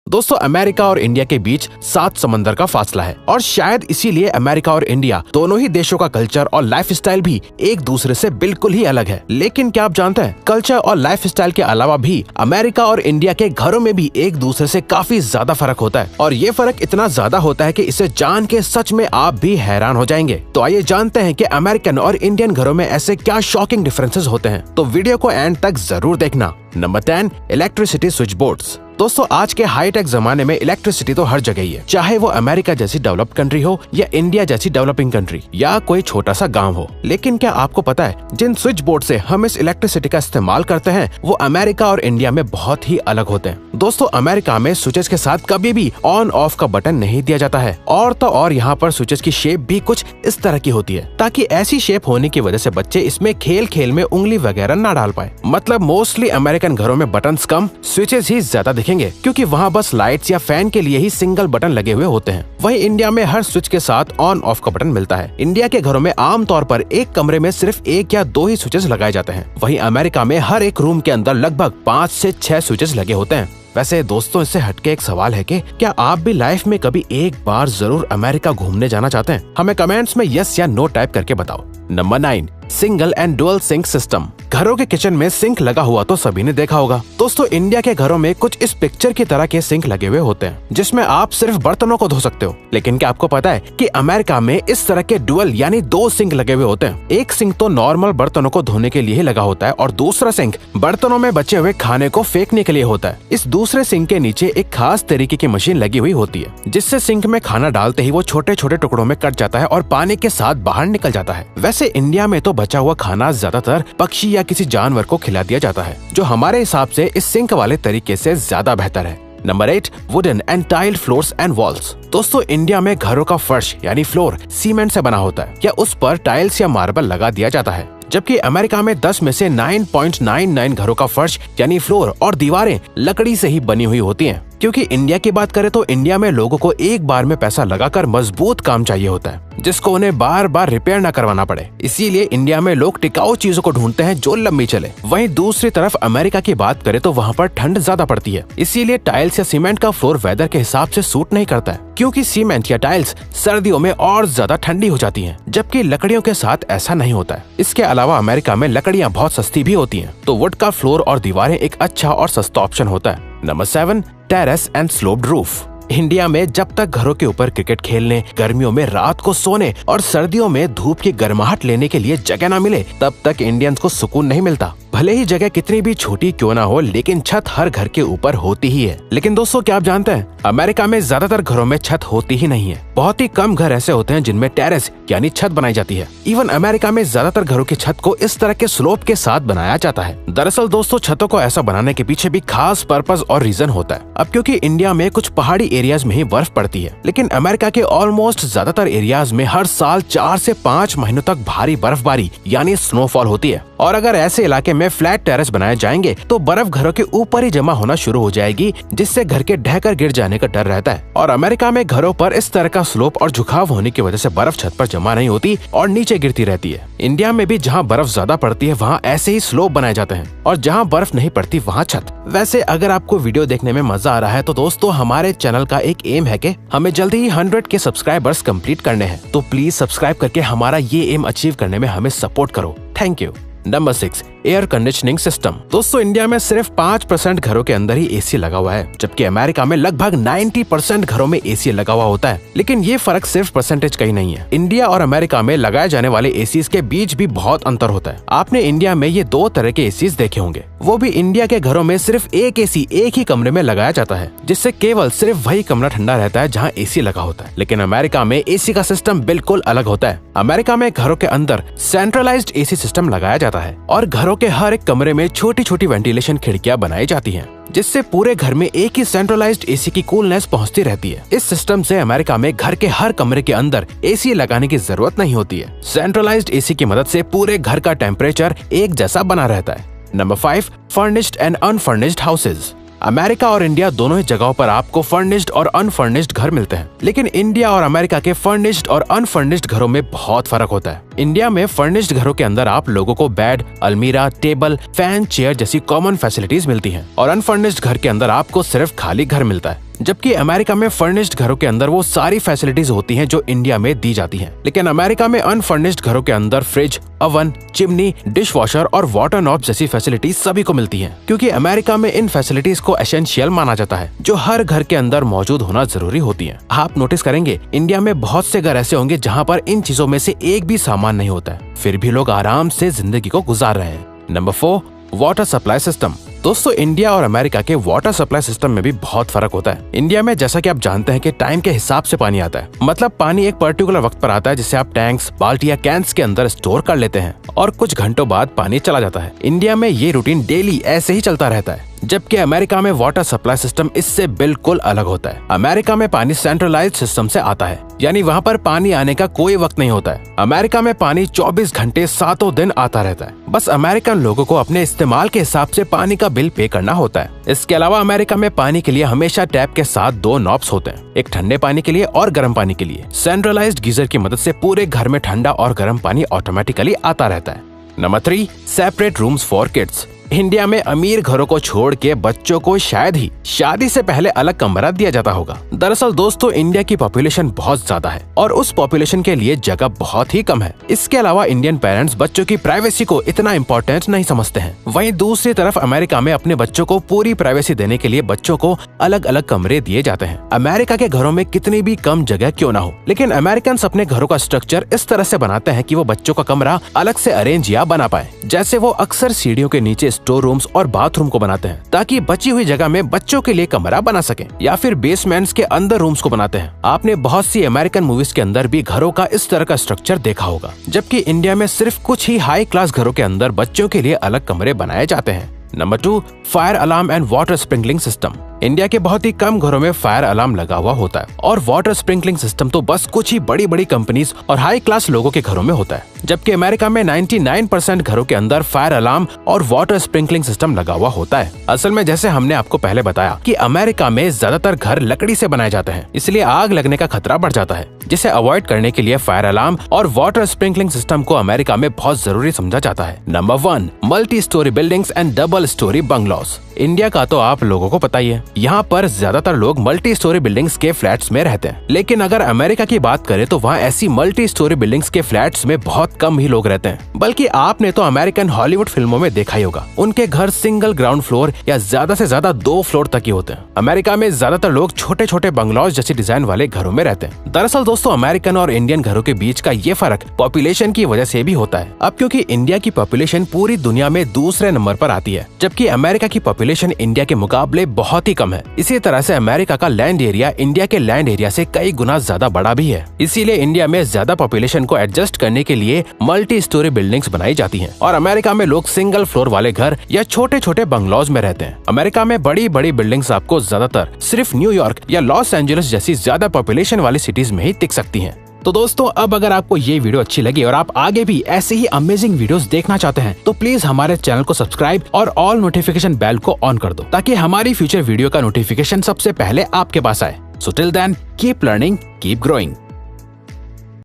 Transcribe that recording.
दोस्तों अमेरिका और इंडिया के बीच 7 समंदर का फासला है और शायद इसीलिए अमेरिका और इंडिया दोनों ही देशों का कल्चर और लाइफस्टाइल भी एक दूसरे से बिल्कुल ही अलग है। लेकिन क्या आप जानते हैं कल्चर और लाइफस्टाइल के अलावा भी अमेरिका और इंडिया के घरों में भी एक दूसरे से काफी ज्यादा फर्क होता है और ये फर्क इतना ज्यादा होता है कि इसे जान के सच में आप भी हैरान हो जाएंगे। तो आइए जानते हैं कि अमेरिकन और इंडियन घरों में ऐसे क्या शॉकिंग डिफरेंसेस होते हैं, तो वीडियो को एंड तक जरूर देखना। Number 10, electricity switch boards. दोस्तों आज के हाईटेक जमाने में इलेक्ट्रिसिटी तो हर जगह ही है, चाहे वो अमेरिका जैसी डेवलप्ड कंट्री हो या इंडिया जैसी डेवलपिंग कंट्री या कोई छोटा सा गांव हो। लेकिन क्या आपको पता है जिन स्विच बोर्ड से हम इस इलेक्ट्रिसिटी का इस्तेमाल करते हैं वो अमेरिका और इंडिया में बहुत ही अलग होते हैं। दोस्तों अमेरिका में स्विचेस के साथ कभी भी ऑन ऑफ का बटन नहीं दिया जाता है और तो और यहाँ पर स्विचेस की शेप भी कुछ इस तरह की होती है ताकि ऐसी शेप होने की वजह से बच्चे इसमें खेल खेल में उंगली वगैरह ना डाल पाए। मतलब मोस्टली अमेरिकन घरों में बटन्स कम, स्विचेस ही ज्यादा दिखेंगे क्योंकि वहाँ बस लाइट्स या फैन के लिए ही सिंगल बटन लगे हुए होते हैं। वहीं इंडिया में हर स्विच के साथ ऑन ऑफ का बटन मिलता है। इंडिया के घरों में आमतौर पर एक कमरे में सिर्फ 1 या 2 ही स्विचेस लगाए जाते हैं। वहीं अमेरिका में हर एक रूम के अंदर लगभग 5 से 6 स्विचेस लगे होते हैं। वैसे दोस्तों इससे हटके एक सवाल है कि क्या आप भी लाइफ में कभी एक बार जरूर अमेरिका घूमने जाना चाहते हैं? हमें कमेंट्स में यस या नो टाइप करके बताओ। Number 9, single and dual sync system. घरों के किचन में सिंक लगा हुआ तो सभी ने देखा होगा। दोस्तों इंडिया के घरों में कुछ इस पिक्चर की तरह के सिंक लगे हुए होते हैं जिसमें आप सिर्फ बर्तनों को धो सकते हो। लेकिन क्या आपको पता है कि अमेरिका में इस तरह के डुअल यानी 2 सिंक लगे हुए होते हैं। एक सिंक तो नॉर्मल बर्तनों को धोने के लिए ही लगा होता है और दूसरा सिंक बर्तनों में बचे हुए खाने को फेंकने के लिए होता है। इस दूसरे सिंक के नीचे एक खास तरीके की मशीन लगी हुई होती है जिससे सिंक में खाना डालते ही वो छोटे छोटे टुकड़ों में कट जाता है और पानी के साथ बाहर निकल जाता है। वैसे इंडिया में तो बचा हुआ खाना ज्यादातर पक्षी या किसी जानवर को खिला दिया जाता है जो हमारे हिसाब से इस सिंक वाले तरीके से ज्यादा बेहतर है। Number 8, wooden and tile floors and walls. दोस्तों इंडिया में घरों का फर्श यानी फ्लोर सीमेंट से बना होता है या उस पर टाइल्स या मार्बल लगा दिया जाता है, जबकि अमेरिका में 10 में से 9.99 घरों का फर्श यानी फ्लोर और दीवारें लकड़ी से ही बनी हुई होती हैं। क्योंकि इंडिया की बात करें तो इंडिया में लोगों को एक बार में पैसा लगाकर मजबूत काम चाहिए होता है जिसको उन्हें बार बार रिपेयर न करवाना पड़े, इसीलिए इंडिया में लोग टिकाऊ चीजों को ढूंढते हैं जो लंबी चले। वहीं दूसरी तरफ अमेरिका की बात करें तो वहाँ पर ठंड ज्यादा पड़ती है, इसीलिए टाइल्स या सीमेंट का फ्लोर वेदर के हिसाब से सूट नहीं करता है क्योंकि सीमेंट या टाइल्स सर्दियों में और ज्यादा ठंडी हो जाती है, जबकि लकड़ियों के साथ ऐसा नहीं होता है। इसके अलावा अमेरिका में लकड़ियाँ बहुत सस्ती भी होती है, तो वुड का फ्लोर और दीवारें एक अच्छा और सस्ता ऑप्शन होता है। Number 7, terrace and sloped roof. India में जब तक घरों के ऊपर क्रिकेट खेलने, गर्मियों में रात को सोने और सर्दियों में धूप की गर्माहट लेने के लिए जगह न मिले तब तक इंडियंस को सुकून नहीं मिलता। भले ही जगह कितनी भी छोटी क्यों ना हो लेकिन छत हर घर के ऊपर होती ही है। लेकिन दोस्तों क्या आप जानते हैं अमेरिका में ज्यादातर घरों में छत होती ही नहीं है। बहुत ही कम घर ऐसे होते हैं जिनमें टेरेस यानी छत बनाई जाती है। इवन अमेरिका में ज्यादातर घरों की छत को इस तरह के स्लोप के साथ बनाया जाता है। दरअसल दोस्तों छतों को ऐसा बनाने के पीछे भी खास पर्पस और रीजन होता है। अब क्योंकि इंडिया में कुछ पहाड़ी एरियाज में ही बर्फ पड़ती है, लेकिन अमेरिका के ऑलमोस्ट ज्यादातर एरियाज में हर साल 4 से 5 महीनों तक भारी बर्फबारी यानी स्नोफॉल होती है। और अगर ऐसे इलाके में फ्लैट टेरेस बनाए जाएंगे तो बर्फ घरों के ऊपर ही जमा होना शुरू हो जाएगी जिससे घर के ढहकर गिर जाने का डर रहता है। और अमेरिका में घरों पर इस तरह का स्लोप और झुकाव होने की वजह से बर्फ छत पर जमा नहीं होती और नीचे गिरती रहती है। इंडिया में भी जहाँ बर्फ ज्यादा पड़ती है वहाँ ऐसे ही स्लोप बनाए जाते हैं और जहाँ बर्फ नहीं पड़ती वहाँ छत। वैसे अगर आपको वीडियो देखने में मजा आ रहा है तो दोस्तों हमारे चैनल का एक एम है कि हमें जल्दी ही 100 के सब्सक्राइबर्स कंप्लीट करने हैं, तो प्लीज सब्सक्राइब करके हमारा ये एम अचीव करने में हमें सपोर्ट करो। Thank you. Number 6, air conditioning system. दोस्तों इंडिया में सिर्फ 5% घरों के अंदर ही एसी लगा हुआ है, जबकि अमेरिका में लगभग 90% घरों में एसी लगा हुआ होता है। लेकिन ये फर्क सिर्फ परसेंटेज का ही नहीं है, इंडिया और अमेरिका में लगाए जाने वाले एसीज के बीच भी बहुत अंतर होता है। आपने इंडिया में ये 2 तरह के एसीज देखे होंगे, वो भी इंडिया के घरों में सिर्फ एक एसी एक ही कमरे में लगाया जाता है जिससे केवल सिर्फ वही कमरा ठंडा रहता है जहाँ एसी लगा होता है। लेकिन अमेरिका में एसी का सिस्टम बिल्कुल अलग होता है। अमेरिका में घरों के अंदर सेंट्रलाइज्ड एसी सिस्टम लगाया जाता है और घरों के हर एक कमरे में छोटी छोटी वेंटिलेशन खिड़कियां बनाई जाती हैं जिससे पूरे घर में एक ही सेंट्रलाइज्ड एसी की कूलनेस पहुंचती रहती है। इस सिस्टम से अमेरिका में घर के हर कमरे के अंदर एसी लगाने की जरूरत नहीं होती है। सेंट्रलाइज्ड एसी की मदद से पूरे घर का टेम्परेचर एक जैसा बना रहता है। Number 5, furnished and unfurnished houses. America और इंडिया दोनों ही जगहों पर आपको फर्निश्ड और अनफर्निश्ड घर मिलते हैं, लेकिन इंडिया और अमेरिका के फर्निश्ड और अनफर्निश्ड घरों में बहुत फर्क होता है। इंडिया में फर्निश्ड घरों के अंदर आप लोगों को बेड, अलमीरा, टेबल, फैन, चेयर जैसी कॉमन फैसिलिटीज मिलती हैं और अनफर्निश्ड घर के अंदर आपको सिर्फ खाली घर मिलता है। जबकि अमेरिका में फर्निश्ड घरों के अंदर वो सारी फैसिलिटीज होती हैं जो इंडिया में दी जाती हैं। लेकिन अमेरिका में अनफर्निश्ड घरों के अंदर fridge, oven, chimney, dish washer और वाटर नॉब जैसी फैसिलिटीज सभी को मिलती हैं, क्योंकि अमेरिका में इन फैसिलिटीज को एसेंशियल माना जाता है जो हर घर के अंदर मौजूद होना जरूरी होती हैं। आप नोटिस करेंगे इंडिया में बहुत से घर ऐसे होंगे जहाँ पर इन चीजों में से एक भी सामान नहीं होता है, फिर भी लोग आराम से जिंदगी को गुजार रहे हैं। Number 4, water supply system. दोस्तों, इंडिया और अमेरिका के वाटर सप्लाई सिस्टम में भी बहुत फर्क होता है। इंडिया में जैसा कि आप जानते हैं कि टाइम के हिसाब से पानी आता है, मतलब पानी एक पर्टिकुलर वक्त पर आता है जिसे आप टैंक्स, बाल्टी या कैंस के अंदर स्टोर कर लेते हैं और कुछ घंटों बाद पानी चला जाता है। इंडिया में ये रूटीन डेली ऐसे ही चलता रहता है, जबकि अमेरिका में वाटर सप्लाई सिस्टम इससे बिल्कुल अलग होता है। अमेरिका में पानी सेंट्रलाइज्ड सिस्टम से आता है, यानी वहाँ पर पानी आने का कोई वक्त नहीं होता है। अमेरिका में पानी 24 घंटे 7 दिन आता रहता है। बस अमेरिकन लोगों को अपने इस्तेमाल के हिसाब से पानी का बिल पे करना होता है। इसके अलावा अमेरिका में पानी के लिए हमेशा टैप के साथ 2 नॉब्स होते हैं, एक ठंडे पानी के लिए और गर्म पानी के लिए। सेंट्रलाइज्ड गीजर की मदद से पूरे घर में ठंडा और गर्म पानी ऑटोमेटिकली आता रहता है। Number 3, separate rooms for kids. India में अमीर घरों को छोड़ के बच्चों को शायद ही शादी से पहले अलग कमरा दिया जाता होगा। दरअसल दोस्तों, इंडिया की पॉपुलेशन बहुत ज्यादा है और उस पॉपुलेशन के लिए जगह बहुत ही कम है। इसके अलावा इंडियन पेरेंट्स बच्चों की प्राइवेसी को इतना इम्पोर्टेंट नहीं समझते हैं। वहीं दूसरी तरफ अमेरिका में अपने बच्चों को पूरी प्राइवेसी देने के लिए बच्चों को अलग अलग कमरे दिए जाते हैं। अमेरिका के घरों में कितनी भी कम जगह क्यों ना हो, लेकिन अमेरिकन अपने घरों का स्ट्रक्चर इस तरह से बनाते हैं कि वो बच्चों का कमरा अलग से अरेंज या बना पाए। जैसे वो अक्सर सीढ़ियों के नीचे स्टोर रूम्स और बाथरूम को बनाते हैं ताकि बची हुई जगह में बच्चों के लिए कमरा बना सके, या फिर बेसमेंट्स के अंदर रूम्स को बनाते हैं। आपने बहुत सी अमेरिकन मूवीज के अंदर भी घरों का इस तरह का स्ट्रक्चर देखा होगा, जबकि इंडिया में सिर्फ कुछ ही हाई क्लास घरों के अंदर बच्चों के लिए अलग कमरे बनाए जाते हैं। Number 2, fire alarm and water sprinkling system. India के बहुत ही कम घरों में फायर अलार्म लगा हुआ होता है और वाटर स्प्रिंकलिंग सिस्टम तो बस कुछ ही बड़ी बड़ी कंपनीज और हाई क्लास लोगों के घरों में होता है, जबकि अमेरिका में 99% घरों के अंदर फायर अलार्म और वाटर स्प्रिंकलिंग सिस्टम लगा हुआ होता है। असल में जैसे हमने आपको पहले बताया कि अमेरिका में ज्यादातर घर लकड़ी से बनाए जाते हैं, इसलिए आग लगने का खतरा बढ़ जाता है, जिसे अवॉइड करने के लिए फायर अलार्म और वाटर स्प्रिंकलिंग सिस्टम को अमेरिका में बहुत जरूरी समझा जाता है। Number 1, multi storey buildings and double storey bungalows. India का तो आप लोगों को पता ही है, यहाँ पर ज्यादातर लोग मल्टी स्टोरी बिल्डिंग्स के फ्लैट्स में रहते हैं। लेकिन अगर अमेरिका की बात करें तो वहाँ ऐसी मल्टी स्टोरी बिल्डिंग्स के फ्लैट्स में बहुत कम ही लोग रहते हैं। बल्कि आपने तो अमेरिकन हॉलीवुड फिल्मों में देखा ही होगा, उनके घर सिंगल ग्राउंड फ्लोर या ज्यादा से ज्यादा 2 फ्लोर तक ही होते हैं। अमेरिका में ज्यादातर लोग छोटे छोटे बंगलौज जैसी डिजाइन वाले घरों में रहते हैं। दरअसल दोस्तों, अमेरिकन और इंडियन घरों के बीच का ये फर्क पॉपुलेशन की वजह से भी होता है। अब क्योंकि इंडिया की पॉपुलेशन पूरी दुनिया में दूसरे नंबर पर आती है, जबकि अमेरिका की पॉपुलेशन इंडिया के मुकाबले बहुत ही कम है। इसी तरह से अमेरिका का लैंड एरिया इंडिया के लैंड एरिया से कई गुना ज्यादा बड़ा भी है। इसीलिए इंडिया में ज्यादा पॉपुलेशन को एडजस्ट करने के लिए मल्टी स्टोरी बिल्डिंग्स बनाई जाती हैं और अमेरिका में लोग सिंगल फ्लोर वाले घर या छोटे छोटे बंगलौज में रहते हैं। अमेरिका में बड़ी बड़ी बिल्डिंग्स आपको ज्यादातर सिर्फ न्यूयॉर्क या लॉस एंजलिस जैसी ज्यादा पॉपुलेशन वाली सिटीज में ही दिख सकती हैं। तो दोस्तों, अब अगर आपको ये वीडियो अच्छी लगी और आप आगे भी ऐसे ही अमेजिंग वीडियोस देखना चाहते हैं तो प्लीज हमारे चैनल को सब्सक्राइब और ऑल नोटिफिकेशन बेल को ऑन कर दो, ताकि हमारी फ्यूचर वीडियो का नोटिफिकेशन सबसे पहले आपके पास आए। So till then, keep learning, keep growing.